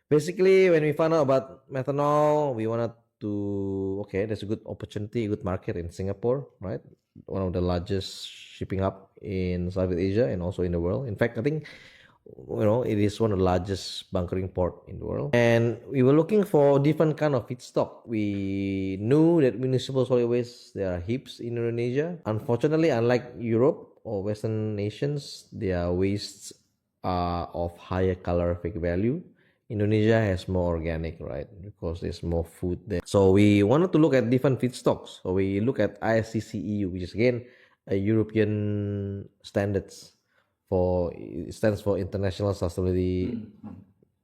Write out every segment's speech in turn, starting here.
Basically, when we found out about methanol, we wanted to, okay, there's a good opportunity, a good market in Singapore, right? One of the largest shipping hub in Southeast Asia and also in the world. In fact, I think it is one of the largest bunkering port in the world. And we were looking for different kind of feedstock. We knew that municipal solid waste, there are heaps in Indonesia. Unfortunately, unlike Europe or Western nations, their wastes are of higher calorific value. Indonesia has more organic, right? Because there's more food there. So we wanted to look at different feedstocks. So we look at ISCC EU, which is again a European standards for, it stands for International Sustainability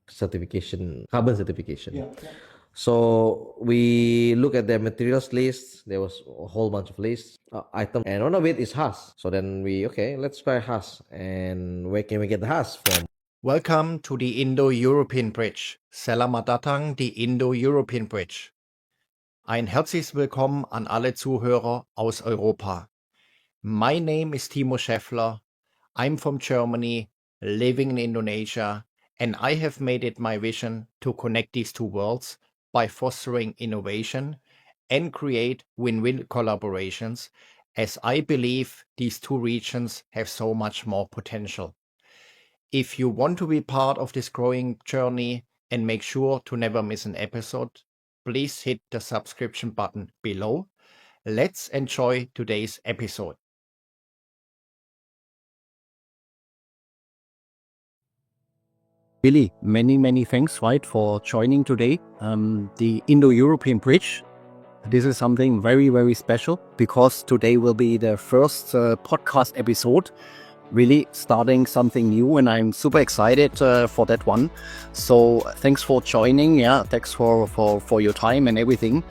Certification, carbon certification. Yeah, yeah. So we look at the materials list. There was a whole bunch of lists, items, and one of it is Husk. So then let's try Husk. And where can we get the Husk from? Welcome to the Indo-European Bridge. Selamat datang di Indo-European Bridge. Ein herzliches Willkommen an alle Zuhörer aus Europa. My name is Timo Schäffler. I'm from Germany, living in Indonesia, and I have made it my vision to connect these two worlds by fostering innovation and create win-win collaborations, as I believe these two regions have so much more potential. If you want to be part of this growing journey and make sure to never miss an episode, please hit the subscription button below. Let's enjoy today's episode. Billy, many thanks, right, for joining today. The Indo-European Bridge. This is something very special because today will be the first podcast episode, really starting something new, and I'm super excited for that one. So thanks for joining. Yeah, thanks for your time and everything.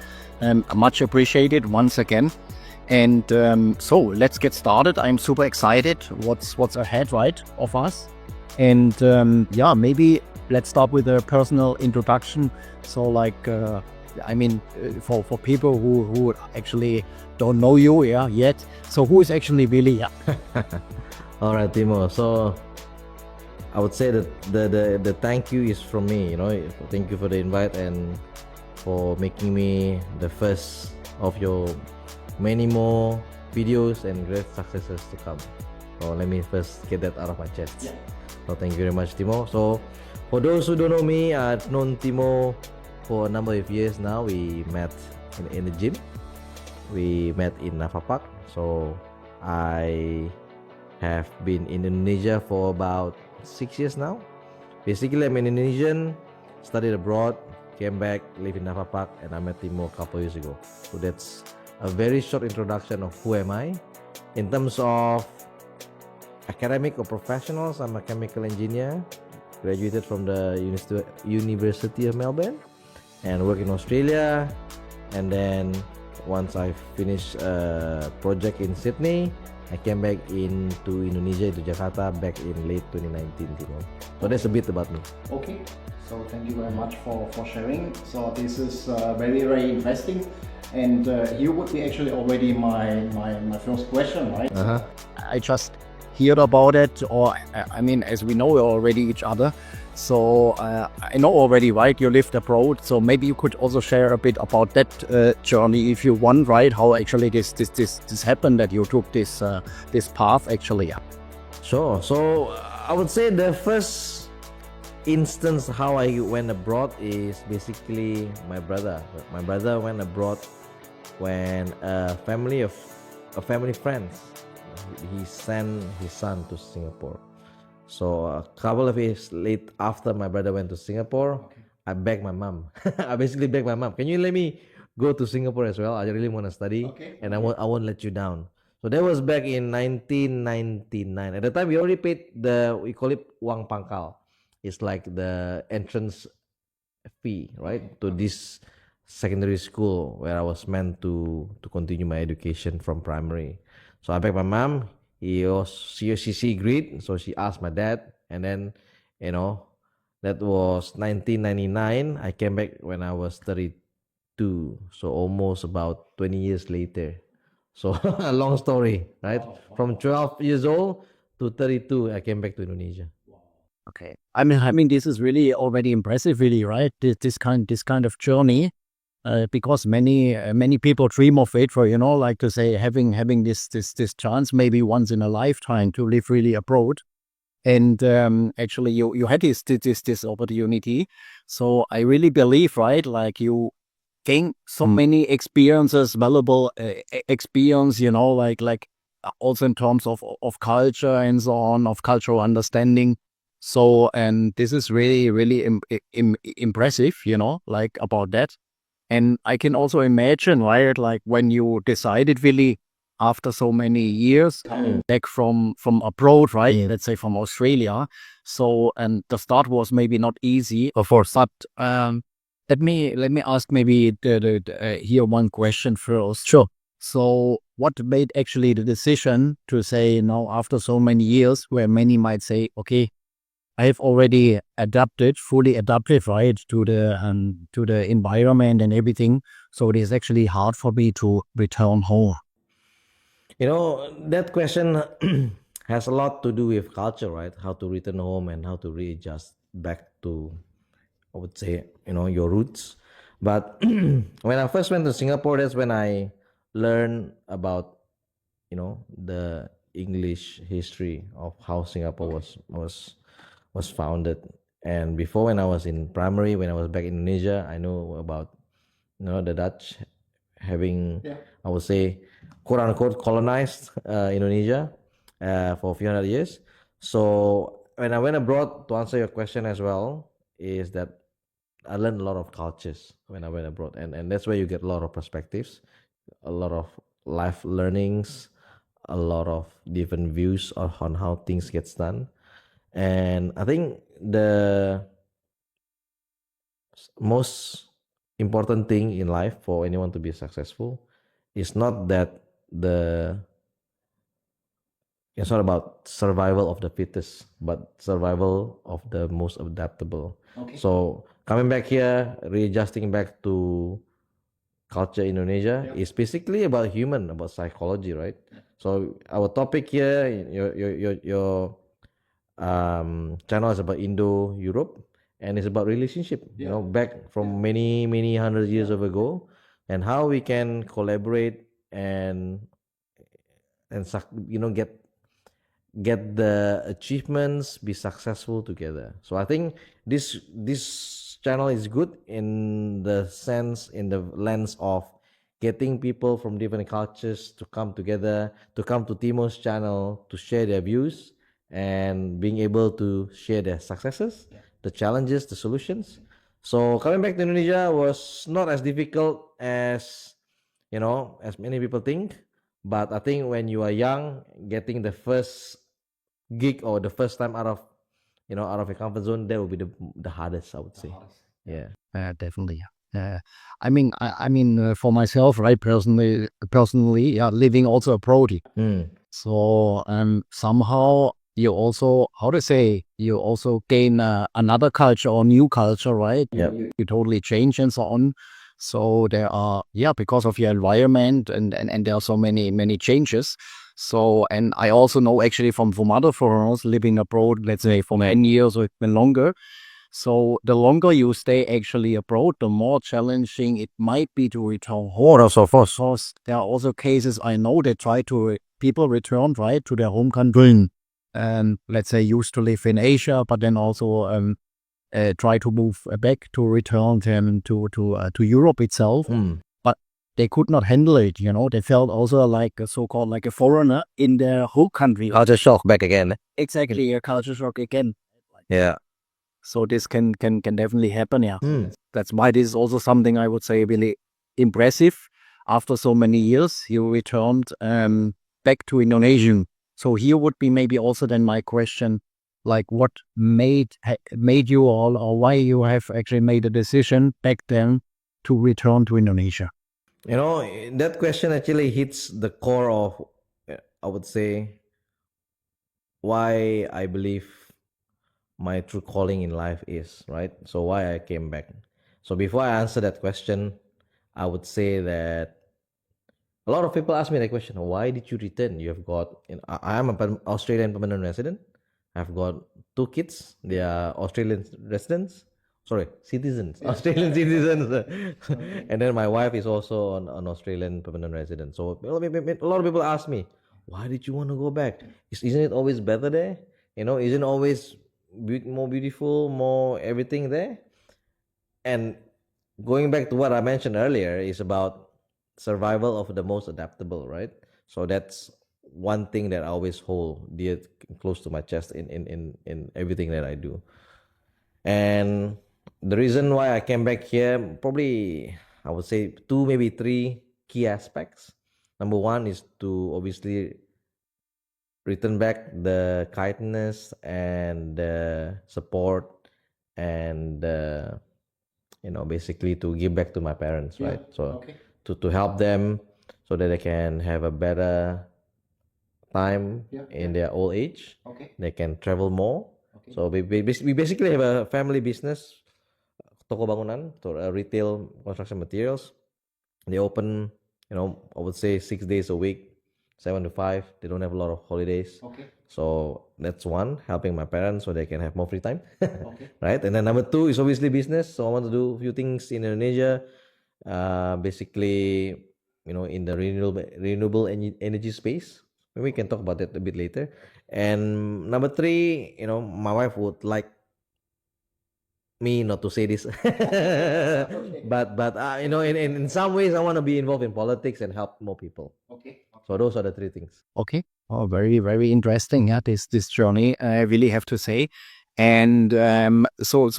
Much appreciated once again. And so let's get started. I'm super excited. What's ahead, right, of us? And maybe let's start with a personal introduction. So for people who actually don't know you yet. So who is actually Billy? Yeah. All right, Timo. So I would say that the thank you is from me. Thank you for the invite and for making me the first of your many more videos and great successes to come. So let me first get that out of my chest. Yeah. So thank you very much, Timo. So for those who don't know me, I've known Timo for a number of years now. We met in the gym. We met in Nafapak. So I have been in Indonesia for about 6 years now. Basically, I'm an Indonesian, studied abroad, came back, live in Nafapak, and I met Timo a couple years ago. So that's a very short introduction of who am I. In terms of academic or professionals, I'm a chemical engineer, graduated from the University of Melbourne, and work in Australia. And then once I finished a project in Sydney, I came back into Indonesia, to Jakarta, back in late 2019, Timo. So that's a bit about me. Okay, so thank you very much for sharing. So this is very interesting. And here would be actually already my first question, right? Uh-huh. I just heard about it, or as we know already each other. So I know already, right, you lived abroad, so maybe you could also share a bit about that journey if you want, right, how actually this happened, that you took this path actually. Yeah. Sure. So I would say the first instance how I went abroad is basically my brother. My brother went abroad when a family friends, he sent his son to Singapore. So a couple of years late after my brother went to Singapore, okay, I begged my mom. I basically begged my mom, can you let me go to Singapore as well? I really want to study, okay, and I won't let you down. So that was back in 1999. At the time, we already paid we call it wang pangkal. It's like the entrance fee, right, to this secondary school where I was meant to continue my education from primary. So I begged my mom. She agreed, so she asked my dad, and then that was 1999. I came back when I was 32, so almost about 20 years later. So a long story, right? Wow. From 12 years old to 32, I came back to Indonesia. Okay. I mean, this is really already impressive, really, right? This kind of journey, because many people dream of it for, like to say having this chance maybe once in a lifetime to live really abroad. And actually, you had this opportunity. So I really believe, right? Like you gain so many experiences, valuable experience, also in terms of culture and so on, of cultural understanding. So, and this is really, really impressive, like about that. And I can also imagine, right, like when you decided really after so many years back from abroad, right? Let's say from Australia. So, and the start was maybe not easy, of course. But let me ask maybe here one question first. Sure. So, what made actually the decision to say now after so many years, where many might say, okay, I have already fully adapted, right, to the environment and everything. So it is actually hard for me to return home. You know, that question has a lot to do with culture, right? How to return home and how to readjust back to, I would say, your roots. But when I first went to Singapore, that's when I learned about, the English history of how Singapore was founded. And before, when I was in primary, when I was back in Indonesia, I know about, the Dutch having, I would say, quote unquote, colonized Indonesia for a few hundred years. So when I went abroad, to answer your question as well, is that I learned a lot of cultures when I went abroad, and that's where you get a lot of perspectives, a lot of life learnings, a lot of different views on how things gets done. And I think the most important thing in life for anyone to be successful is not that the it's not about survival of the fittest, but survival of the most adaptable. Okay. So coming back here, readjusting back to culture Indonesia is basically about human, about psychology, right? So our topic here, your channel is about Indo Europe, and it's about relationship. Back from many hundred years ago, and how we can collaborate and get the achievements, be successful together. So I think this channel is good in the sense, in the lens of getting people from different cultures to come together, to come to Timo's channel to share their views and being able to share their successes, the challenges, the solutions. So coming back to Indonesia was not as difficult as many people think. But I think when you are young, getting the first gig or the first time out of your comfort zone, that will be the hardest, I would say. Yeah. Definitely. I mean, for myself, right, personally, yeah, living also abroad. So somehow you also, how to say, you also gain another culture or new culture, right? Yep. You totally change and so on. So there are, yeah, because of your environment and there are so many changes. So, and I also know actually from other foreigners living abroad, let's say for 10 years or even longer. So the longer you stay actually abroad, the more challenging it might be to return home. Also, for course, there are also cases I know that people return right to their home country, and let's say used to live in Asia, but then also try to move back to return them to Europe itself. But they could not handle it. They felt also like a so-called like a foreigner in their whole country. Culture shock back again. Exactly, a culture shock again. Yeah. So this can definitely happen. Yeah, that's why this is also something I would say really impressive. After so many years, you returned back to Indonesia. So here would be maybe also then my question, like what made you all, or why you have actually made a decision back then to return to Indonesia? That question actually hits the core of, I would say, why I believe my true calling in life is, right? So why I came back. So before I answer that question, I would say that a lot of people ask me that question: why did you return? You have got, I am an Australian permanent resident. I've got two kids. They are Australian residents. Sorry, citizens. Australian citizens. And then my wife is also an Australian permanent resident. So a lot of people ask me, why did you want to go back? Isn't it always better there? Isn't it always more beautiful, more everything there? And going back to what I mentioned earlier is about survival of the most adaptable, right? So that's one thing that I always hold dear close to my chest in everything that I do. And the reason why I came back here, probably I would say two, maybe three key aspects. Number one is to obviously return back the kindness and the support and basically to give back to my parents, right? So to help them so that they can have a better time in their old age. They can travel more. So we basically have a family business, toko bangunan, so retail construction materials. They open, I would say 6 days a week, 7 to 5. They don't have a lot of holidays. So that's one, helping my parents so they can have more free time. Right? And then number two is obviously business. So I want to do a few things in Indonesia. Basically, in the renewable energy space. Maybe we can talk about that a bit later. And number three, my wife would like me not to say this, but in some ways I want to be involved in politics and help more people. So those are the three things. Okay. Oh, very, very interesting. Yeah, this journey, I really have to say. And so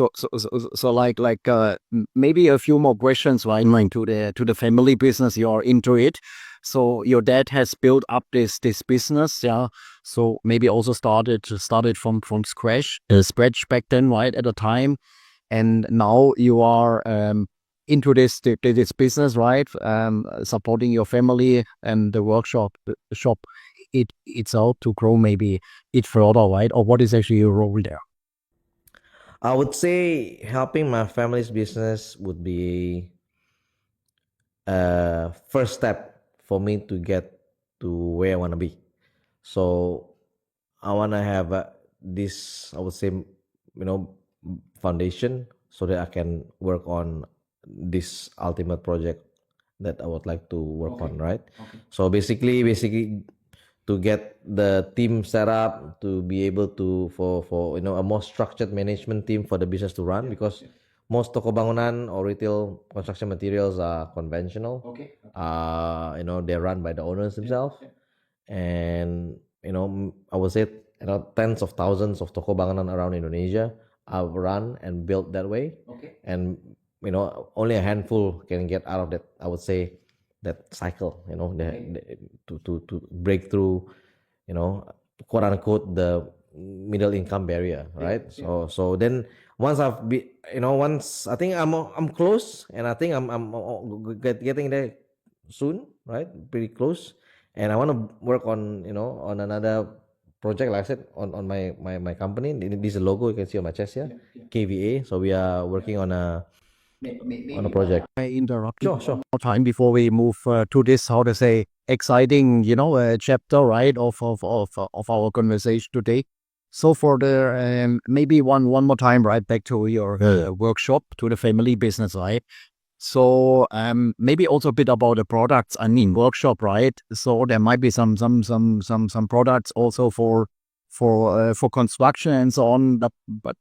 maybe a few more questions, right? Going to the family business, you're into it. So your dad has built up this business, yeah. So maybe also started from scratch back then, right, at the time. And now you are into this business, right? Supporting your family and the workshop, the shop itself to grow maybe it further, right? Or what is actually your role there? I would say helping my family's business would be a first step for me to get to where I want to be. So I want to have this, I would say, foundation so that I can work on this ultimate project that I would like to work on, right? So basically to get the team set up to be able to for a more structured management team for the business to run, because most toko bangunan or retail construction materials are conventional. They're run by the owners themselves. And I would say tens of thousands of toko bangunan around Indonesia are run and built that way. And only a handful can get out of that, I would say, that cycle. To break through, quote unquote, the middle income barrier, right? So then once once I think I'm close, and I think I'm getting there soon, right? Pretty close. And I want to work on on another project, like I said, on my company. This is a logo you can see on my chest here, KVA. So we are working on a project. I interrupt Sure, you sure. one more time before we move to this, how to say, exciting, chapter, right, of our conversation today. So for the maybe one more time, right, back to your workshop, to the family business, right? So maybe also a bit about the products. I mean, workshop, right? So there might be some products also for construction and so on. But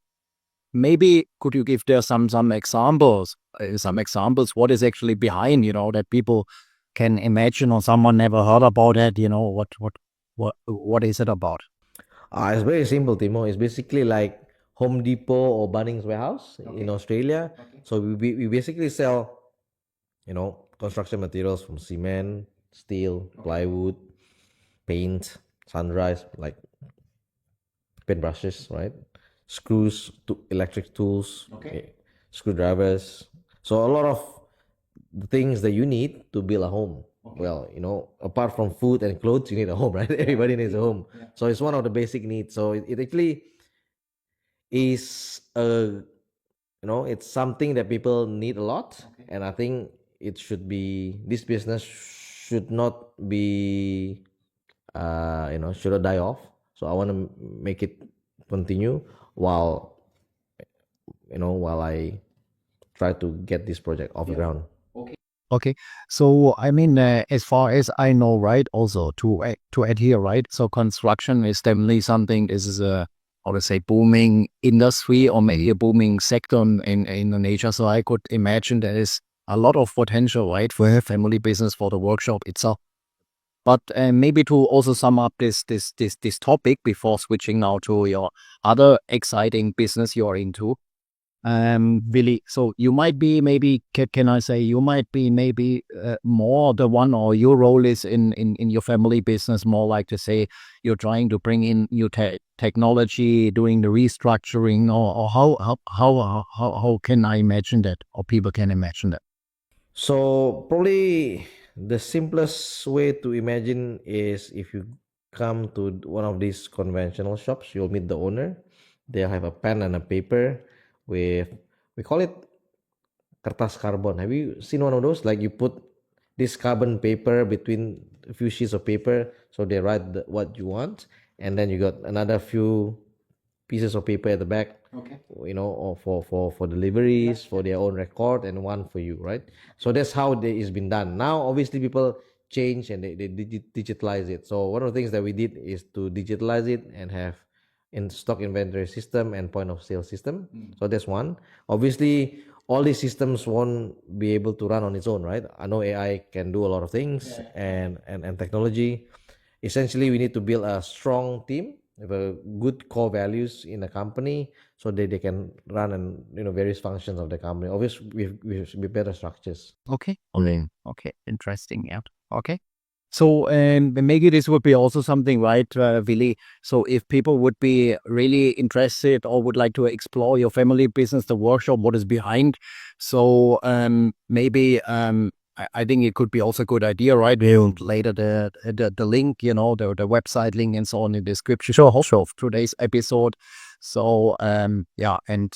maybe could you give there some examples? Some examples. What is actually behind? That people can imagine, or someone never heard about it. What is it about? It's very simple, Timo. It's basically like Home Depot or Bunnings Warehouse in Australia. So we basically sell, construction materials from cement, steel, plywood, paint, sunrise, like paint brushes, right? Screws, electric tools, screwdrivers. So a lot of the things that you need to build a home. Well, apart from food and clothes, you need a home, right? Everybody needs a home. So it's one of the basic needs. So it actually is it's something that people need a lot. And I think this business should not be should not die off. So I want to make it continue while while I try to get this project off the ground. Okay, so I mean, as far as I know, right? Also to add here, right? So construction is definitely something. This is a how to say booming industry or maybe a booming sector in Indonesia. So I could imagine there is a lot of potential, right, for a family business for the workshop itself. But maybe to also sum up this topic before switching now to your other exciting business you're into. Billy, so you might be maybe can I say you might be maybe more the one, or your role is in your family business more like to say you're trying to bring in new technology, doing the restructuring, or how can I imagine that, or people can imagine that? So probably the simplest way to imagine is if you come to one of these conventional shops, you'll meet the owner. They'll have a pen and a paper with, we call it kertas carbon. Have you seen one of those? Like you put this carbon paper between a few sheets of paper, so they write what you want, and then you got another few pieces of paper at the back, or for deliveries, for their own record, and one for you, right? So that's how it's been done. Now obviously people change and they digitalize it. So one of the things that we did is to digitalize it and have in stock inventory system and point of sale system. So that's one. Obviously all these systems won't be able to run on its own, right? I know AI can do a lot of things, and technology. Essentially we need to build a strong team with a good core values in the company so that they can run and various functions of the company. Obviously with better structures. Okay. Okay. Interesting. Yeah. Okay. So, maybe this would be also something, right, Willy? So, if people would be really interested or would like to explore your family business, the workshop, what is behind. So, maybe I think it could be also a good idea, right? We'll later the link, the website link and so on in the description also of today's episode. So, yeah, and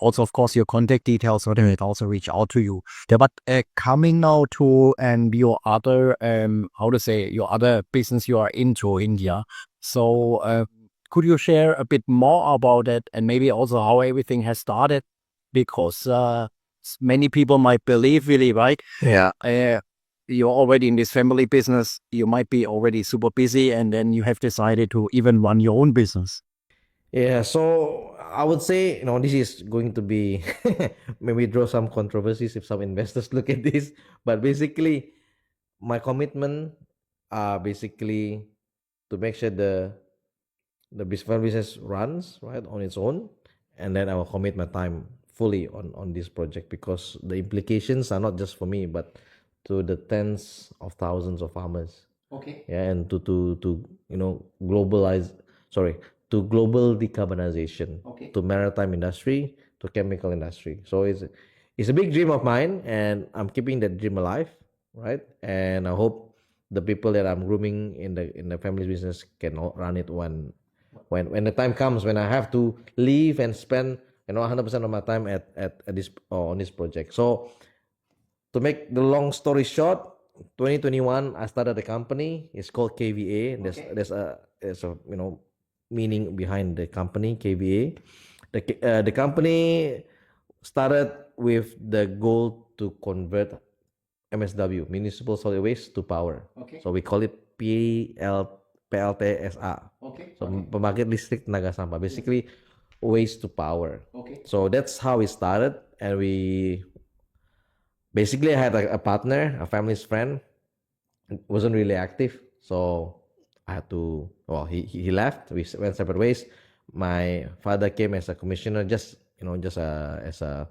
also, of course, your contact details, so they will also reach out to you. Yeah, but coming now to your other how to say your other business you are into India. So could you share a bit more about it and maybe also how everything has started? Because many people might believe really, right? Yeah. You're already in this family business. You might be already super busy, and then you have decided to even run your own business. Yeah, so I would say, this is going to be maybe draw some controversies if some investors look at this. But basically, my commitment are basically to make sure the business runs right on its own, and then I will commit my time fully on this project because the implications are not just for me, but to the tens of thousands of farmers. Okay. Yeah, and to globalize, sorry, to global decarbonization, Okay. to maritime industry, to chemical industry. So it's a big dream of mine, and I'm keeping that dream alive, right? And I hope the people that I'm grooming in the family business can run it when the time comes when I have to leave and spend 100% of my time at this on this project. So to make the long story short, 2021 I started the company. It's called KVA. There's a meaning behind the company KVA. The company started with the goal to convert MSW, municipal solid waste, to power. Okay. So we call it PLTSA. Okay. So pembangkit listrik tenaga sampah. Basically, waste to power. Okay. So that's how we started, and we basically I had a partner, a family's friend, wasn't really active, so I had to. Well, he left. We went separate ways. My father came as a commissioner, just as a,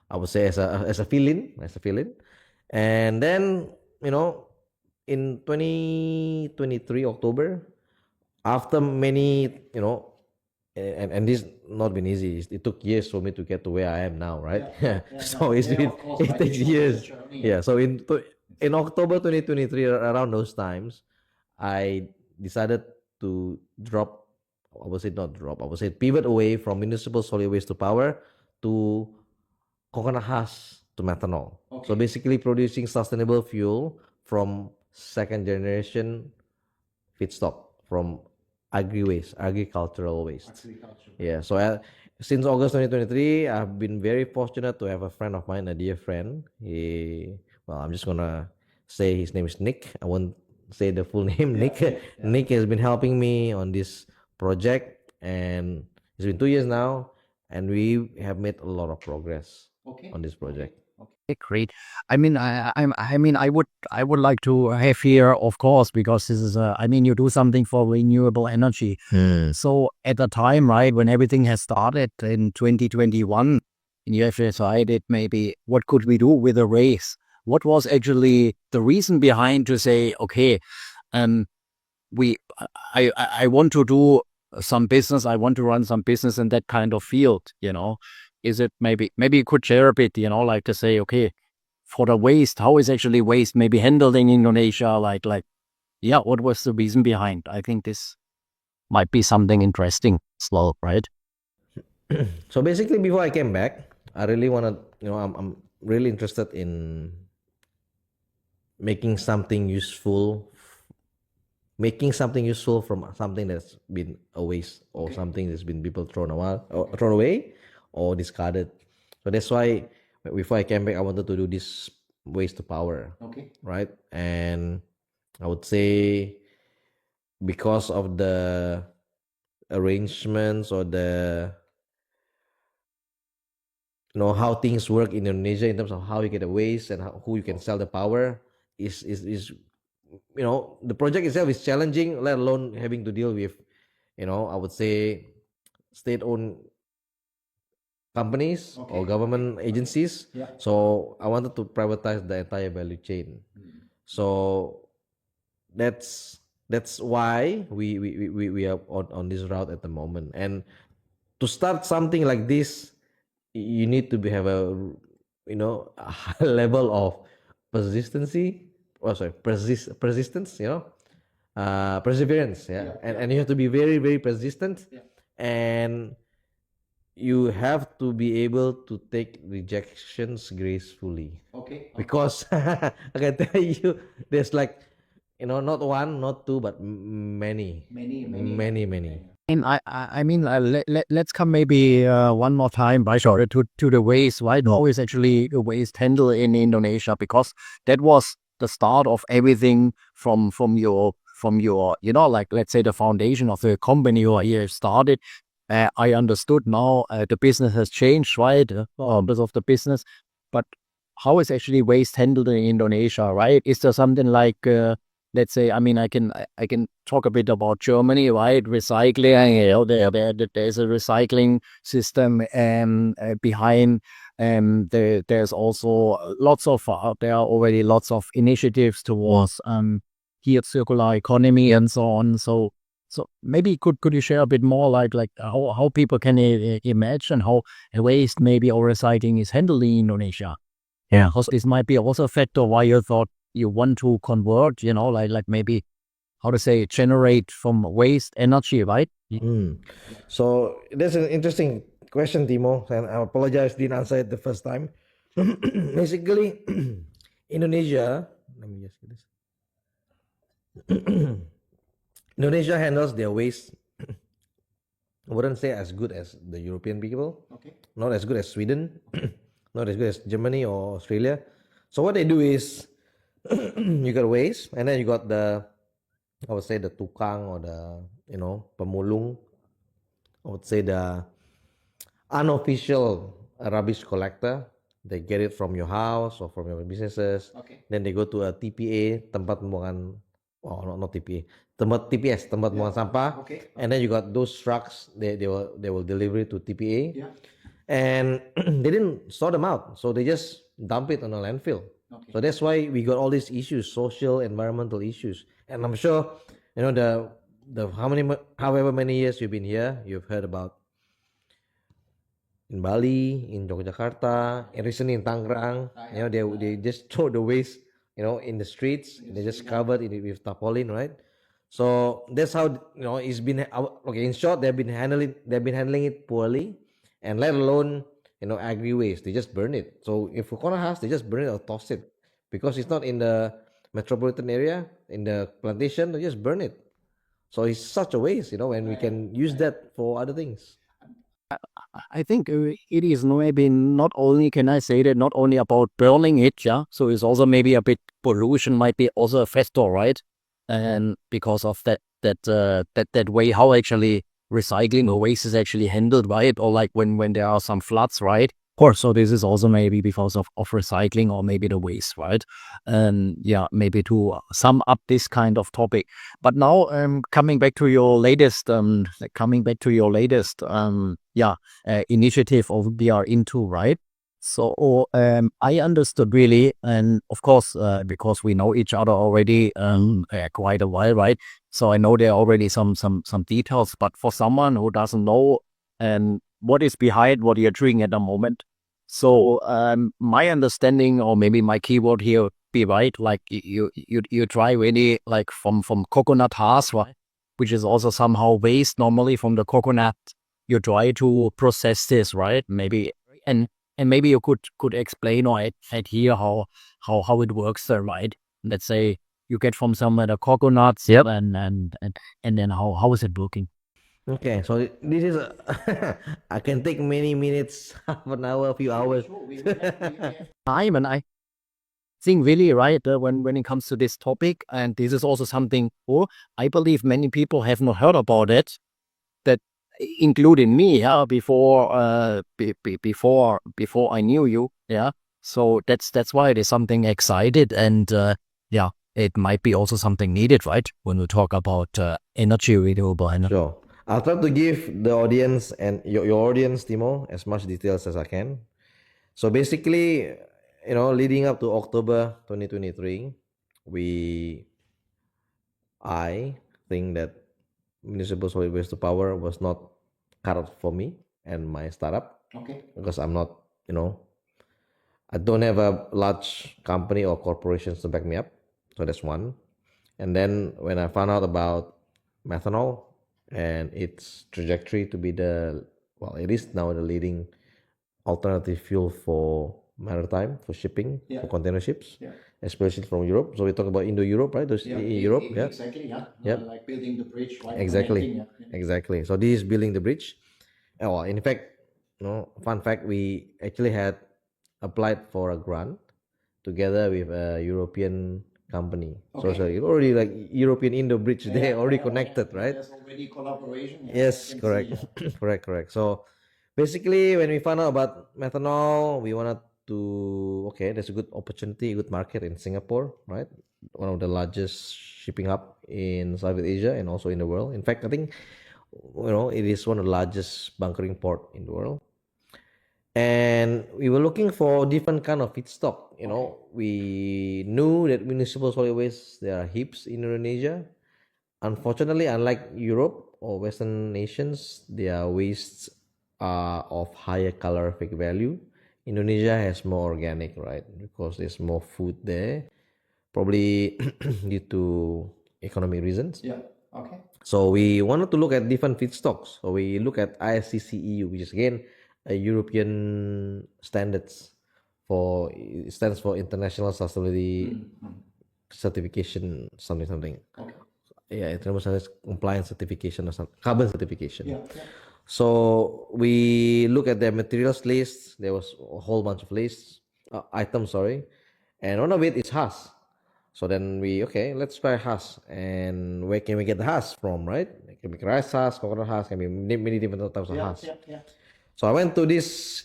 I would say as a fill-in, and then in 2023 October, after many and this not been easy. It took years for me to get to where I am now, right? So it takes years. Yeah. So in October 2023, around those times, I decided to drop. I would say not drop. I would say pivot away from municipal solid waste to power to coconut husk to methanol. So basically, producing sustainable fuel from second generation feedstock from agricultural waste. Yeah. So since August 2023, I've been very fortunate to have a friend of mine, a dear friend. I'm just gonna say his name is Nick. I won't say the full name. Nick. Nick has been helping me on this project, and it's been 2 years now, and we have made a lot of progress on this project. Okay, great. I mean, I would like to have here, of course, because this is, I mean, you do something for renewable energy. So at the time, right, when everything has started in 2021, and you have decided maybe what could we do with the race? What was actually the reason behind to say, okay, um, we, I want to do some business. I want to run some business in that kind of field. Is it maybe you could share a bit? Like to say, okay, for the waste, how is actually waste maybe handled in Indonesia? Yeah, what was the reason behind? I think this might be something interesting as well, right? So basically, before I came back, I really wanted, I'm really interested in making something useful, from something that's been a waste, or something that's been people thrown away or discarded. So that's why before I came back, I wanted to do this waste to power. Right. And I would say, because of the arrangements, or the how things work in Indonesia in terms of how you get the waste and who you can sell the power, is the project itself is challenging, let alone having to deal with, I would say, state-owned companies or government agencies. So I wanted to privatize the entire value chain. So that's why we are on this route at the moment. And to start something like this, you need to have a high level of persistency. Persistence. Perseverance. Yeah. And you have to be very, very persistent. And you have to be able to take rejections gracefully. Because I can tell you, there's like, not one, not two, but many. And I mean, let's come maybe one more time, right, sorry, to the waste. Right, how is actually the waste handled in Indonesia? Because that was the start of everything from your like, let's say, the foundation of the company you here started. I understood now the business has changed, right? Because of the business, but how is actually waste handled in Indonesia, right? Is there something like let's say, I mean, I can talk a bit about Germany, right? Recycling, there's a recycling system behind. There's also there are already lots of initiatives towards here circular economy and so on. So maybe could you share a bit more, like how people can imagine how waste maybe or recycling is handled in Indonesia? Yeah, because this might be also a factor why you thought you want to convert, like maybe how to say, generate from waste energy, right? So that's an interesting question, Timo, and I apologize didn't answer it the first time. Basically, Indonesia. Let me just get this. Indonesia handles their waste. I wouldn't say as good as the European people. Not as good as Sweden. Not as good as Germany or Australia. So what they do is, you got waste, and then you got I would say the tukang, or the pemulung. I would say the unofficial rubbish collector. They get it from your house or from your businesses. Then they go to a TPA, tempat pembuangan. Oh, not TPA. Tempat TPS, tempat pembuangan sampah. And then you got those trucks. They will deliver it to TPA. And they didn't sort them out, so they just dump it on a landfill. So that's why we got all these issues, social, environmental issues. And I'm sure, the however many years you've been here, you've heard about in Bali, in Yogyakarta, and recently in Tangerang. They just throw the waste, in the streets. They just covered it with tarpaulin, right? So that's how it's been. Okay, in short, they've been handling it poorly, and let alone agri waste. They just burn it. So if Fukona has, they just burn it or toss it, because it's not in the metropolitan area, in the plantation. They just burn it. So it's such a waste, when we can use that for other things. I think it is maybe not only, can I say that, not only about burning it, yeah. So it's also maybe a bit pollution might be also a factor, right? And because of that way how actually recycling or waste is actually handled, right? Or like when there are some floods, right? Of course, so this is also maybe because of recycling or maybe the waste, right? And yeah, maybe to sum up this kind of topic. But now, coming back to your latest, initiative of we are into, right? So I understood really, and of course, because we know each other already quite a while, right? So I know there are already some details, but for someone who doesn't know what is behind what you're doing at the moment, so my understanding, or maybe my keyword here would be, right, like you try really like from coconut husk, right, which is also somehow waste normally from the coconut. You try to process this, right? Maybe and maybe you could explain or add here how it works there, right? Let's say you get from somewhere the coconuts, yep, and then how is it working? Okay, so this is I can take many minutes, half an hour, a few hours. Time, and I think really, right, when it comes to this topic, and this is also something, I believe many people have not heard about it, that including me, yeah, before I knew you, yeah. So that's why it is something excited, and yeah, it might be also something needed, right, when we talk about renewable energy. Sure. I'll try to give the audience and your audience, Timo, as much details as I can. So basically, leading up to October 2023, I think that municipal solid waste to power was not cut out for me and my startup. Okay. Because I'm not, I don't have a large company or corporations to back me up. So that's one. And then when I found out about methanol and its trajectory to be it is now the leading alternative fuel for maritime, for shipping, for container ships, especially from Europe. So we talk about Indo-Europe, right? Those in Europe, yeah. Exactly, yeah. Yep. Like building the bridge, right? Exactly. Exactly. So this is building the bridge. Oh, in fact, fun fact, we actually had applied for a grant together with a European company. So already like European Indo bridge, they already connected, right? There's already collaboration. Yes, correct. Correct. So basically, when we found out about methanol, we wanted to, okay, there's a good opportunity, good market in Singapore, right? One of the largest shipping hub in Southeast Asia and also in the world. In fact, I think, it is one of the largest bunkering port in the world. And we were looking for different kind of feedstock. We knew that municipal solid waste, there are heaps in Indonesia. Unfortunately, unlike Europe or Western nations, their wastes are of higher calorific value. Indonesia has more organic, right? Because there's more food there, probably due to economic reasons. Yeah. Okay. So we wanted to look at different feedstocks. So we look at ISCCEU, which is again a European standards it stands for International Sustainability Certification, something. Okay. Yeah, international compliance certification or some carbon certification. Yeah. So we look at their materials list. There was a whole bunch of lists, items, sorry, and one of it is Husk. So then let's try Husk. And where can we get the Husk from, right? It can be rice husk, coconut husk, can be many different types of Husk. Yeah. So I went to this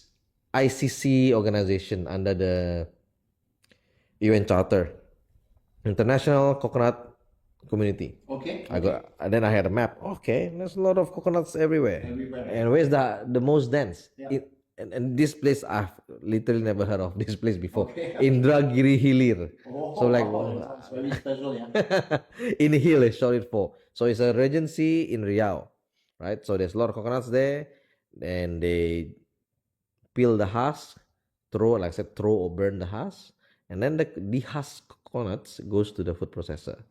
ICC organization under the UN Charter, International Coconut Community. Okay. Then I had a map. Okay, there's a lot of coconuts everywhere. And where's the most dense? Yeah. And this place I've literally never heard of this place before. Okay. Indragiri Hilir. So like sounds very special, yeah. In hill is short for. So it's a regency in Riau, right? So there's a lot of coconuts there, and they peel the husk, throw or burn the husk, and then the dehusked coconuts goes to the food processor.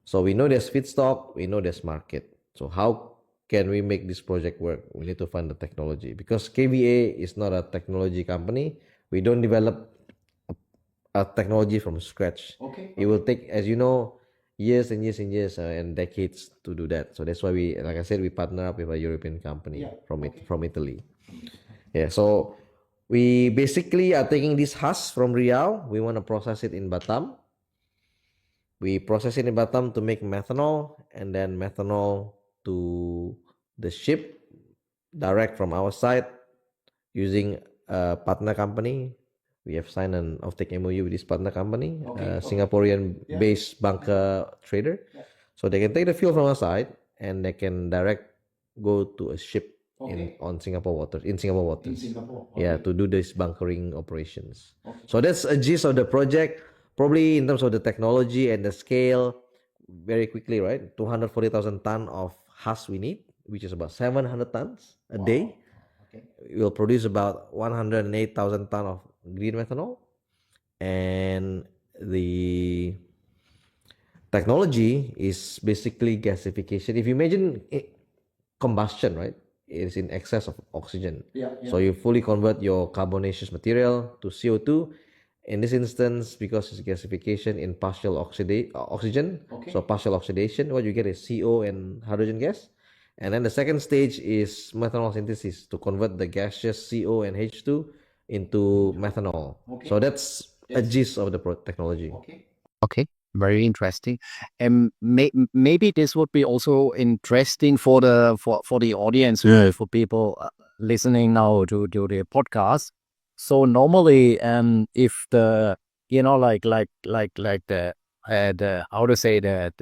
So we know there's feedstock, we know there's market. So how can we make this project work? We need to find the technology, because KVA is not a technology company. We don't develop a technology from scratch. Okay. It will take, as you know, years and years and years and decades to do that. So that's why we, like I said, we partner up with a European company from Italy. Yeah, so we basically are taking this husk from Riau. We want to process it in Batam. We process it in Batam to make methanol, and then methanol to the ship direct from our side using a partner company. We have signed an offtake MOU with this partner company, Singaporean-based bunker trader. So they can take the fuel from our side and they can direct go to a ship on Singapore waters, in Singapore waters. Yeah, to do this bunkering operations. So that's a gist of the project. Probably in terms of the technology and the scale, very quickly, right? 240,000 ton of husk we need, which is about 700 tons a day. It will produce about 108,000 ton of green methanol, and the technology is basically gasification. If you imagine combustion, right, it is in excess of oxygen. So you fully convert your carbonaceous material to CO2. In this instance, because it's gasification in partial oxygen, so partial oxidation, what you get is CO and hydrogen gas. And then the second stage is methanol synthesis to convert the gaseous CO and H2 into methanol. So that's a gist of the technology. Okay, very interesting. And maybe this would be also interesting for the audience, for people listening now to the podcast. So normally, if the the how to say the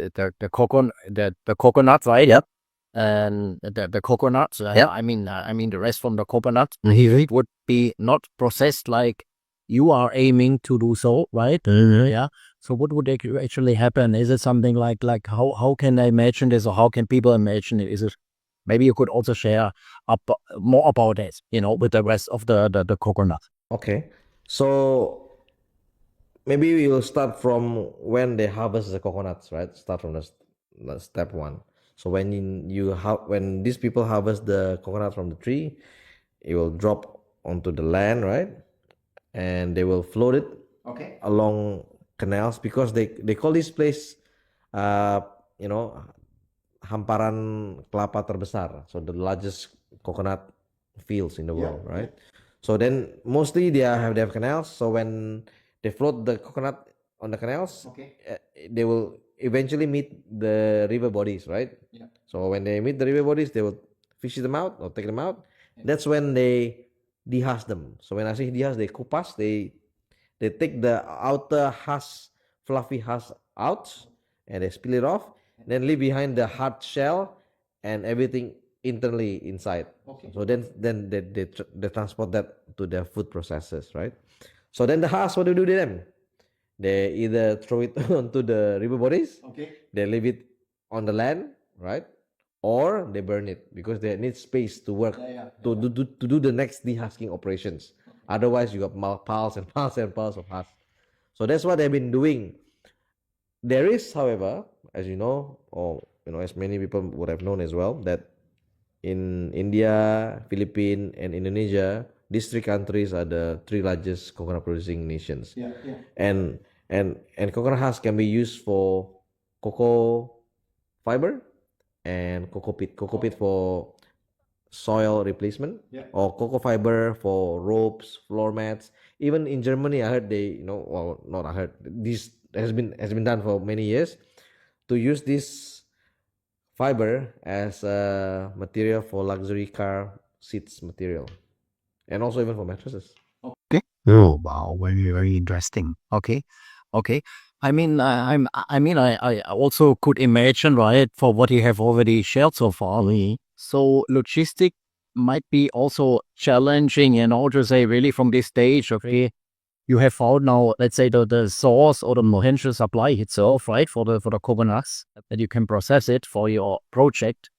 coconut, right? Yep. And the coconuts, I mean the rest from the coconut, it would be not processed like you are aiming to do so, right? Yeah. So what would actually happen? Is it something like how can I imagine this, or how can people imagine it? Is it maybe you could also share more about it, with the rest of the coconut. Okay, so maybe we will start from when they harvest the coconuts, right? Start from the step one. So when when these people harvest the coconut from the tree, it will drop onto the land, right? And they will float it along canals, because they call this place, hamparan kelapa terbesar, so the largest coconut fields in the world, right? So then mostly they have canals. So when they float the coconut on the canals, they will eventually meet the river bodies, right? So when they meet the river bodies, they will fish them out or take them out. That's when they dehusk them. So when I say dehusk, they kupas, they take the outer husk, fluffy husk out, and they spill it off, then leave behind the hard shell and everything internally inside. So then they transport that to their food processors, right? So then the husk, what do they do to them? They either throw it onto the river bodies, they leave it on the land, right? Or they burn it, because they need space to work, to do the next dehusking operations. Otherwise, you got piles and piles and piles of husk. So that's what they've been doing. There is, however, as you know, or as many people would have known as well, that in India, Philippines, and Indonesia, these three countries are the three largest coconut producing nations. And coconut husk can be used for cocoa fiber and cocoa pit. Cocoa pit for soil replacement, or cocoa fiber for ropes, floor mats. Even in Germany, I heard not I heard, this has been done for many years, to use this fiber as a material for luxury car seats material, and also even for mattresses. Okay. Oh wow, very very interesting. Okay. I also could imagine, right, for what you have already shared so far. So logistic might be also challenging, to say really from this stage. Okay, you have found now, let's say the source or the potential supply itself, right, for the coconuts, that you can process it for your project.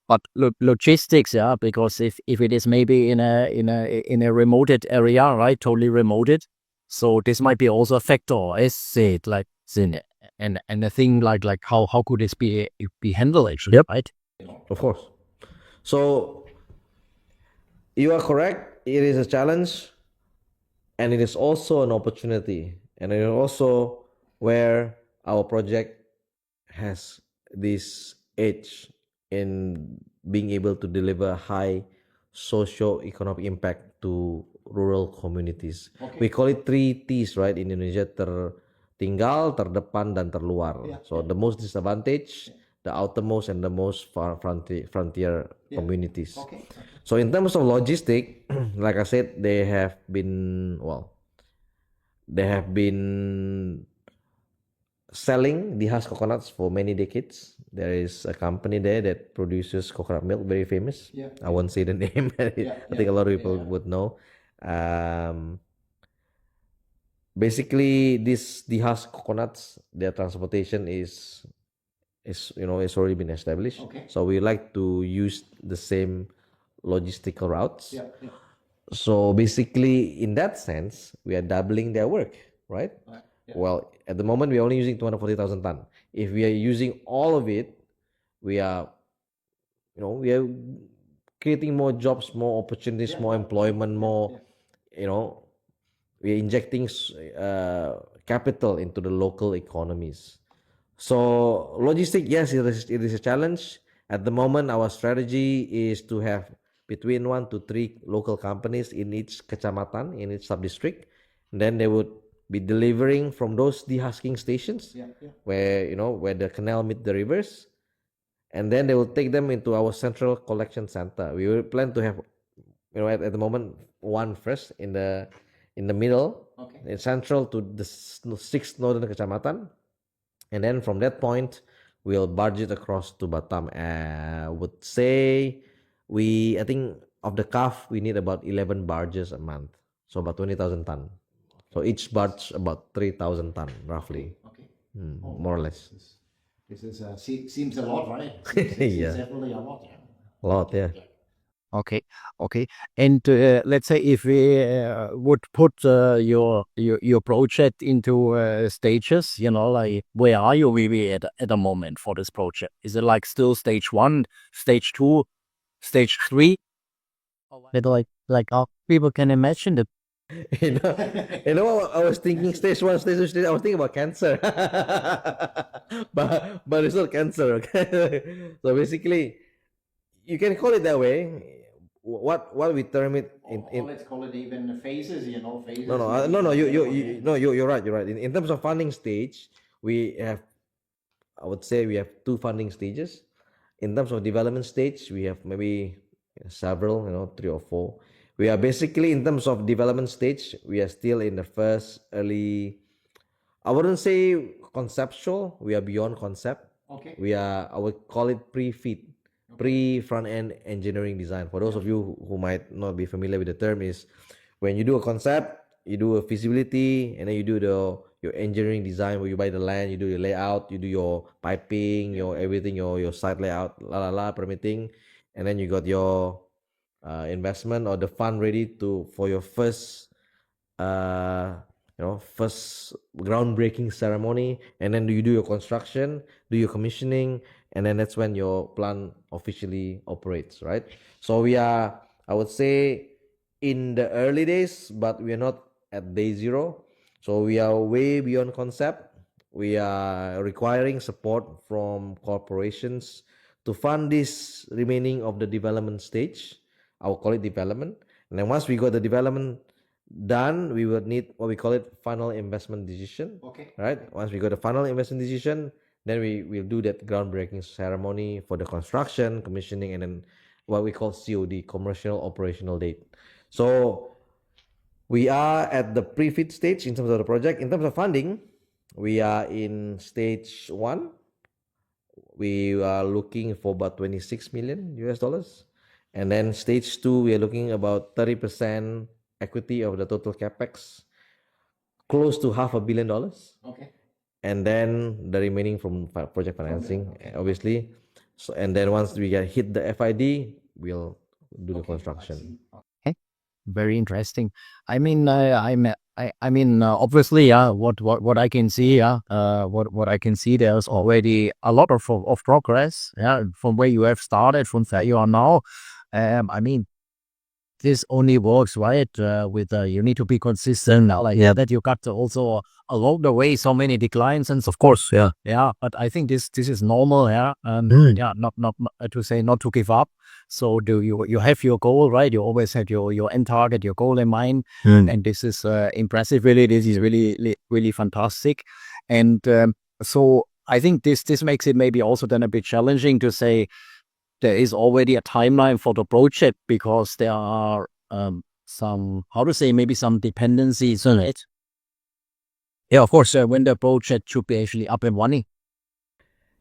But logistics, because if it is maybe in a remoted area, right, totally remoted, so this might be also a factor. Is it like and the thing like how could this be handled actually, right? Of course. So you are correct. It is a challenge, and it is also an opportunity, and it is also where our project has this edge in being able to deliver high socio-economic impact to rural communities. We call it 3 T's, right, in Indonesia: tertinggal, terdepan, dan terluar. So the most disadvantaged, the outermost, and the most frontier communities. So in terms of logistic, like I said, they have been selling the Husk coconuts for many decades. There is a company there that produces coconut milk, very famous. I won't say the name. I think a lot of people would know. Basically, the Husk coconuts, their transportation is it's already been established. So we like to use the same logistical routes. So basically, in that sense, we are doubling their work, right? Well, at the moment, we're only using 240,000 ton. If we are using all of it, we are creating more jobs, more opportunities, more employment, more, we're injecting capital into the local economies. So logistic, yes, it is a challenge. At the moment, our strategy is to have between 1 to 3 local companies in each kecamatan, in each sub-district. Then they would be delivering from those dehusking stations, where the canal meet the rivers, and then they will take them into our central collection center. We will plan to have, at the moment, one first in the middle, in central to the 6 northern kecamatan. And then from that point, we'll barge it across to Batam. I would say I think of the calf, we need about 11 barges a month. So about 20,000 ton. So each barge about 3,000 ton, roughly. More or less. This is seems a lot, right? Yeah. Definitely a lot. A lot, yeah. Okay. And let's say if we would put your project into stages, like where are you really at the moment for this project? Is it like still stage 1, stage 2, stage 3? Like how people can imagine the What I was thinking stage 1, stage 2, I was thinking about cancer. but it's not cancer, okay? So basically, you can call it that way. What we term it Let's call it even phases, phases. No, you're right. In terms of funding stage, I would say we have 2 funding stages. In terms of development stage, we have maybe several, 3 or 4. We are basically, in terms of development stage, we are still in the first early, I wouldn't say conceptual, we are beyond concept. I would call it pre-FEED, pre-front-end engineering design. For those of you who might not be familiar with the term, is when you do a concept, you do a feasibility, and then you do your engineering design, where you buy the land, you do your layout, you do your piping, your everything, your site layout, permitting, and then you got your investment or the fund ready for your first first groundbreaking ceremony, and then you do your construction, do your commissioning, and then that's when your plant officially operates, right? So we are, I would say, in the early days, but we are not at day 0. So we are way beyond concept. We are requiring support from corporations to fund this remaining of the development stage. I will call it development. And then once we got the development done, we would need what we call it final investment decision. Right? Once we got the final investment decision, then we will do that groundbreaking ceremony for the construction, commissioning, and then what we call COD, commercial operational date. So we are at the pre-FEED stage in terms of the project. In terms of funding, we are in stage 1. We are looking for about 26 million US dollars. And then stage 2, we are looking about 30% equity of the total capex, close to $500 million. And then the remaining from project financing, obviously. So, and then once we hit the FID, we'll do the construction. Very interesting. I mean, obviously, what I can see, what I can see, there's already a lot of progress, from where you have started, from where you are now. I mean, this only works, right? With you need to be consistent, like that. You got also along the way so many declines, and of course, yeah. But I think this is normal, yeah. Yeah, not to say not to give up. So do you have your goal, right? You always have your end target, your goal in mind, and this is impressive. Really, this is really fantastic, and so I think this makes it maybe also then a bit challenging to say there is already a timeline for the project because there are some, how to say, maybe some dependencies on it. Yeah, of course, when the project should be actually up and running.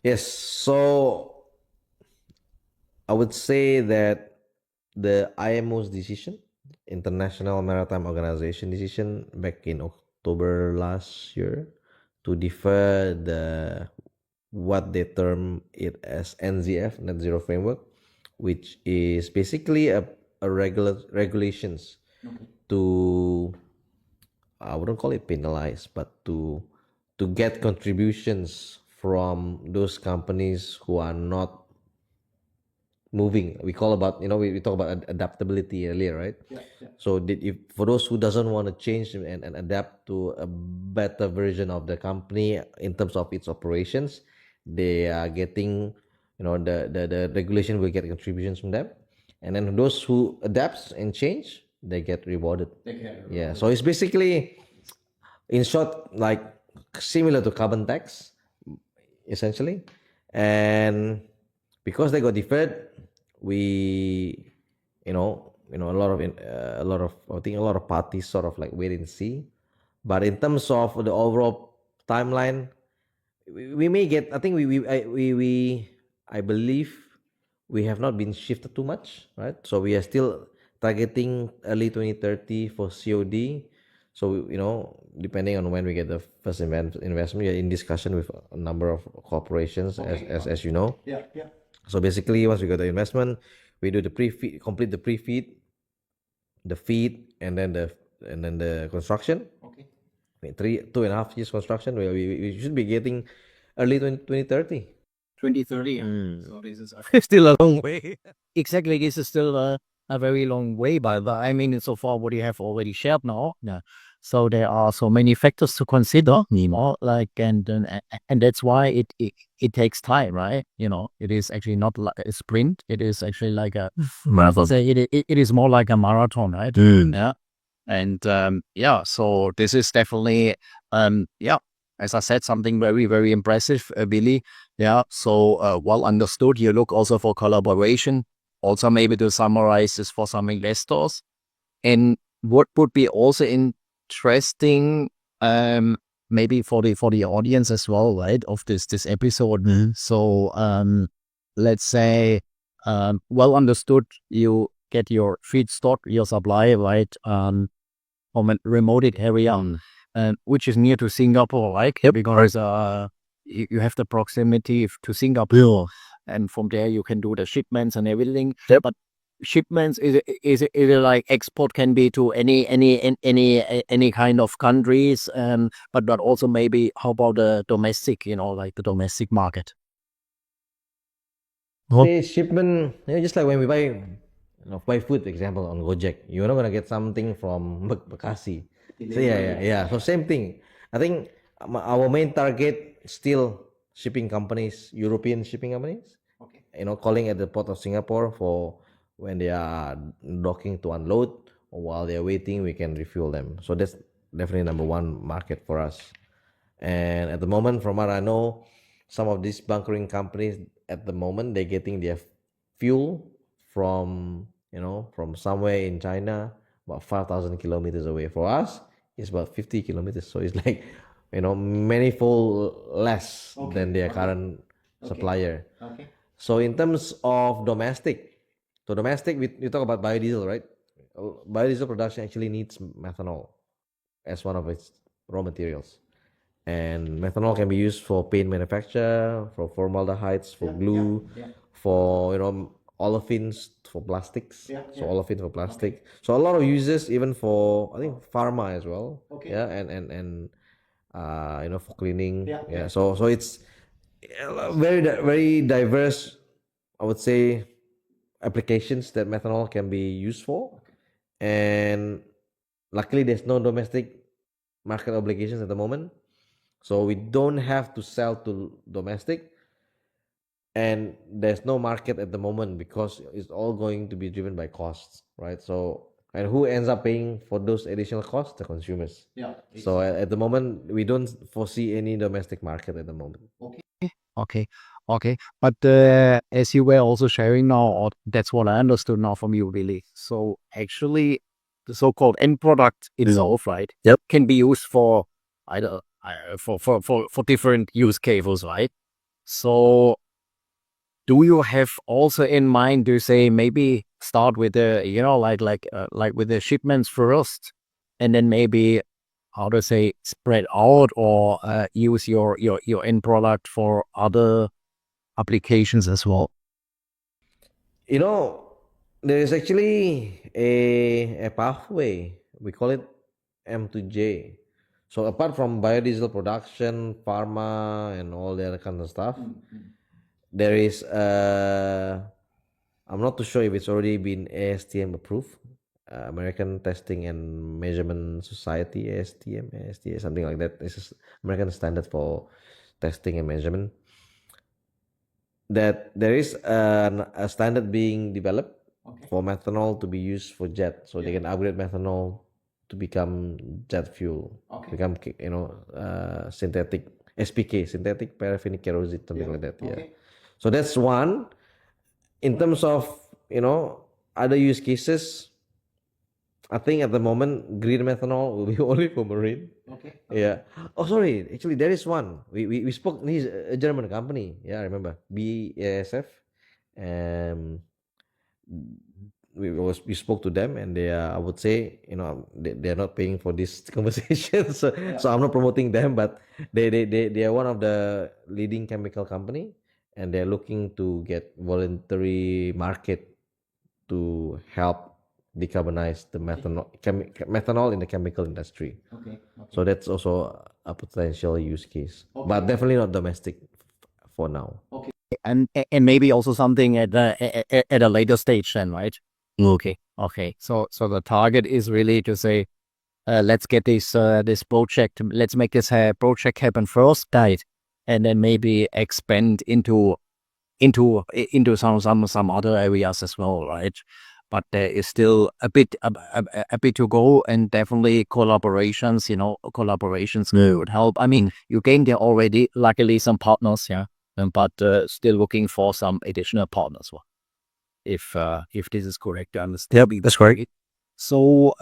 Yes, so I would say that the IMO's decision, International Maritime Organization decision, back in October last year, to defer the what they term it as NZF, Net Zero Framework, which is basically a regulations to, I wouldn't call it penalize, but to get contributions from those companies who are not moving. We call about, we talk about adaptability earlier, right? So if for those who doesn't want to change and adapt to a better version of the company in terms of its operations, they are getting, the regulation will get contributions from them, and then those who adapts and change, they get rewarded. Yeah, so it's basically, in short, like similar to carbon tax, essentially. And because they got deferred, we, a lot of I think a lot of parties sort of like wait and see. But in terms of the overall timeline, we may get, I think I believe we have not been shifted too much, right? So we are still targeting early 2030 for COD. So, depending on when we get the first investment, we are in discussion with a number of corporations, as you know. So basically, once we get the investment, we do the pre-feed, complete the pre-feed, the feed, and then the construction. Okay. 2.5 years construction. We should be getting early 2030. 2030. So this is still a long way. Exactly, this is still a very long way, but I mean, so far what you have already shared now. Yeah. So there are so many factors to consider, like, and that's why it takes time, right? It is actually not like a sprint. It is actually like a marathon. Say it is more like a marathon, right? Yeah. And yeah, so this is definitely yeah, as I said, something very, very impressive, Billy. Yeah, so well understood. You look also for collaboration. Also, maybe to summarize this for some investors. And what would be also interesting, maybe for the audience as well, right, of this episode. So let's say, well understood. You get your feedstock, your supply, right, from a remote area, which is near to Singapore, like, because you have the proximity to Singapore, and from there you can do the shipments and everything. But shipments is it like export can be to any kind of countries, but also maybe how about the domestic, like the domestic market. Say shipment, just like when we buy food, for example, on Gojek, you're not gonna get something from Bekasi. So yeah. So same thing. I think our main target still shipping companies, European shipping companies. Okay. Calling at the port of Singapore for when they are docking to unload, or while they are waiting, we can refuel them. So that's definitely number one market for us. And at the moment, from what I know, some of these bunkering companies at the moment, they're getting their fuel from from somewhere in China, about 5,000 kilometers away. For us, it's about 50 kilometers, so it's like manifold less than their current supplier. Okay. So in terms of domestic, we talk about biodiesel, right? Biodiesel production actually needs methanol as one of its raw materials. And methanol can be used for paint manufacture, for formaldehydes, for glue, for olefins for plastics. So olefins for plastic. So a lot of uses, even for, I think, pharma as well. Okay. Yeah, and for cleaning. Yeah. So it's very very diverse, I would say, applications that methanol can be used for. and luckily there's no domestic market obligations at the moment, so we don't have to sell to domestic, and there's no market at the moment because it's all going to be driven by costs, right? So, and who ends up paying for those additional costs? The consumers. Yeah. So at the moment we don't foresee any domestic market at the moment. Okay, okay. But as you were also sharing now, or that's what I understood now from you, Willie. So actually, the so-called end product itself, right? Yep. Can be used for either for different use cases, right? So do you have also in mind to say maybe start with the like with the shipments first, and then maybe how to say spread out or use your end product for other applications as well? You know, there is actually a pathway. We call it M2J. So apart from biodiesel production, pharma, and all the other kind of stuff, there is I'm not too sure if it's already been ASTM approved. American Testing and Measurement Society, ASTM, ASTA, something like that. This is American standard for testing and measurement. That there is a standard being developed for methanol to be used for jet, so they can upgrade methanol to become jet fuel, become synthetic SPK, synthetic paraffinic kerosene, something like that. Yeah. So that's one. In terms of other use cases, I think at the moment green methanol will be only for marine. Yeah. Oh, sorry. Actually, there is one. We spoke. He's a German company. Yeah, I remember. BASF. Um, we spoke to them, and they are, I would say, they are not paying for this conversation. So I'm not promoting them, but they are one of the leading chemical company, and they're looking to get voluntary market to help decarbonize the methanol in the chemical industry. So that's also a potential use case, but definitely not domestic for now. And maybe also something at a later stage then, right? Okay. Okay. So the target is really to say, let's get this project, let's make this project happen first, right? And then maybe expand into some other areas as well, right? But there is still a bit to go, and definitely collaborations. Collaborations would help. I mean, you gained there already, luckily, some partners, yeah, but still looking for some additional partners. If this is correct to understand. Yep, that's correct. So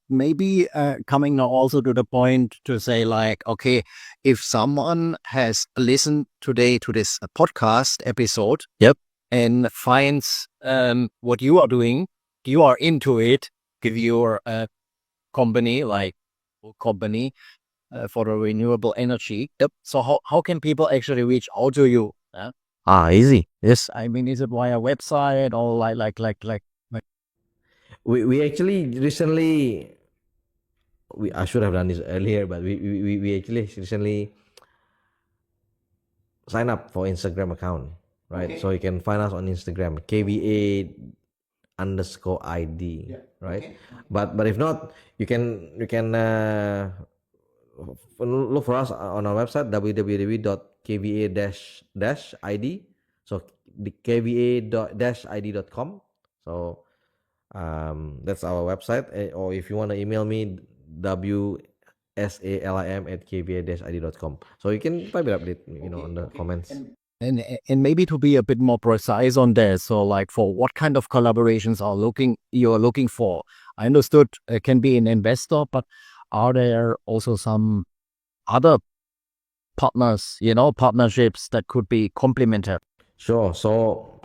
maybe coming now also to the point to say like, okay, if someone has listened today to this podcast episode, Yep. and finds what you are doing, you are into it, give your company for the renewable energy. Yep. So how can people actually reach out to you? Easy. Yes. I mean, is it via website or like We actually recently, I should have done this earlier, but we actually recently sign up for Instagram account, right? So you can find us on Instagram, KVA underscore ID, right? But if not, you can look for us on our website, www.kva-id. So the kva-id.com. So that's our website. Or if you want to email me, wsalim@kva-id.com. So you can type it up, on the comments. and maybe to be a bit more precise on that. So like for what kind of collaborations you're looking for? I understood it can be an investor, but are there also some other partnerships that could be complementary? Sure. So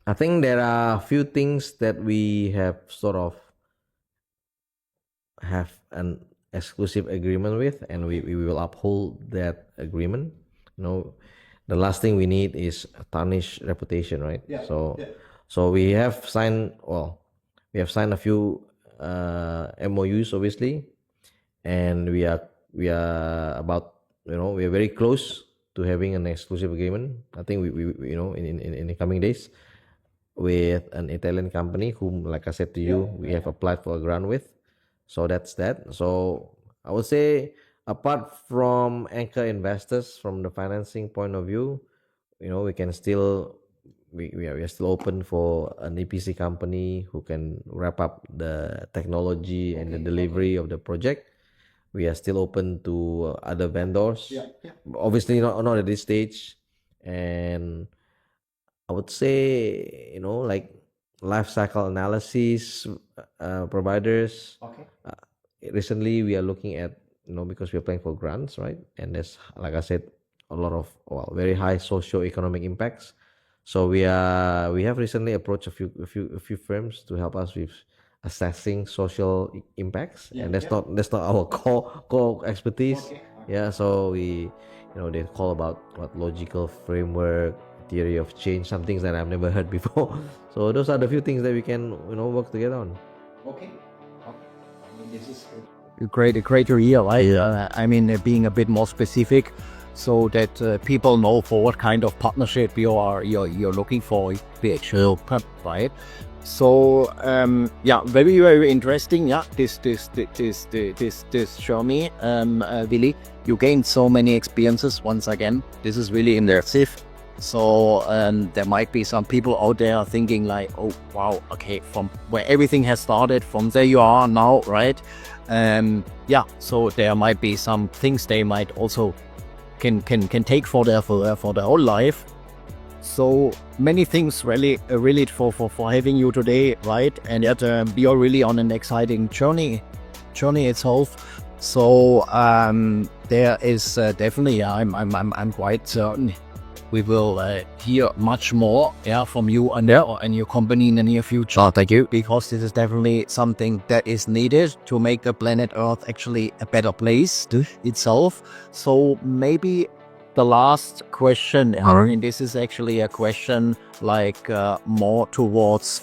I think there are a few things that we have sort of have an exclusive agreement with, and we will uphold that agreement. The last thing we need is a tarnished reputation, right? So we have signed, a few MOUs, obviously, and we are about, we are very close to having an exclusive agreement. I think we in the coming days. with an Italian company whom, like I said to you, we have applied for a grant with. So that's that. So I would say, apart from anchor investors, from the financing point of view, we can still we are still open for an EPC company who can wrap up the technology and the delivery of the project. We are still open to other vendors. Obviously, not at this stage. And I would say, like life cycle analysis providers. Uh, Recently, we are looking at, because we are playing for grants, right? And there's, like I said, a lot of very high socio-economic impacts. So we have recently approached a few firms to help us with assessing social impacts, and that's not our core expertise. Yeah, so they call about what logical framework, theory of change, some things that I've never heard before. So those are the few things that we can work together on. Great to hear, right? I mean, being a bit more specific, so that people know for what kind of partnership you're looking for, right? So very very interesting. Yeah, this journey, Willy. You gained so many experiences once again. This is really immersive. So there might be some people out there thinking like, oh wow, okay, from where everything has started, from there you are now, right? So there might be some things they might also can take for their whole life. So many things really for having you today, right? And yet you're really on an exciting journey itself. So there is definitely, I'm quite certain we will hear much more from you and your company in the near future. Thank you. Because this is definitely something that is needed to make the planet Earth actually a better place itself. So maybe the last question, and this is actually a question like more towards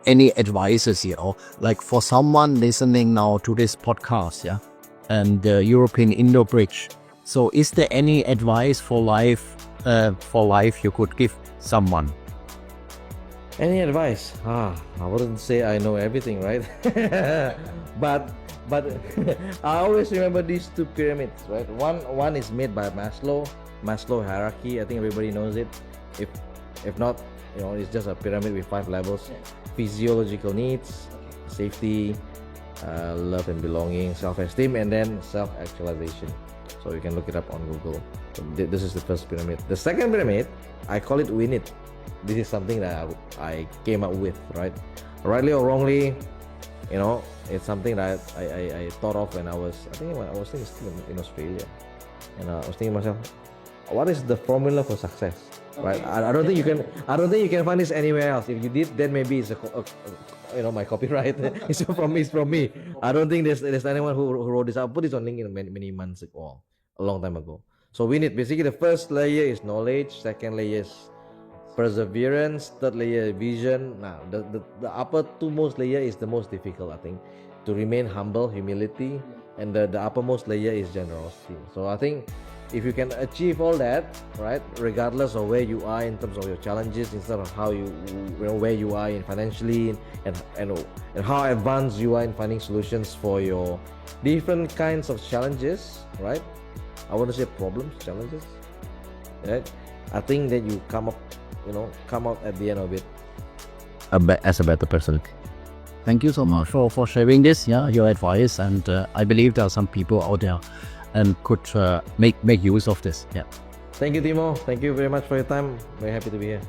any advices, like for someone listening now to this podcast, and the European Indo Bridge. So is there any advice for life you could give someone? Any advice? I wouldn't say I know everything, right? but I always remember these two pyramids, right? One is made by Maslow hierarchy. I think everybody knows it. If not, it's just a pyramid with 5 levels: physiological needs, safety, love and belonging, self-esteem, and then self-actualization. So you can look it up on Google. So this is the first pyramid. The second pyramid, I call it win it. This is something that I came up with, right? Rightly or wrongly, it's something that I thought of when I was still in Australia, and I was thinking to myself, what is the formula for success, right? I don't think you can find this anywhere else. If you did, then maybe it's my copyright. It's from me. I don't think there's anyone who wrote this. I put this on LinkedIn many months ago, a long time ago. So we need, basically, the first layer is knowledge, second layer is perseverance, third layer vision. Now the upper twomost layer is the most difficult, I think, to remain humble, humility, and the uppermost layer is generosity. So I think if you can achieve all that, right, regardless of where you are in terms of your challenges, instead of how where you are in financially, and how advanced you are in finding solutions for your different kinds of challenges, right? I want to say problems, challenges, right? I think that you come out at the end of it as a better person. Thank you so much for sharing this, your advice, and I believe there are some people out there and could make use of this. Thank you, Timo. Thank you very much for your time. Very happy to be here.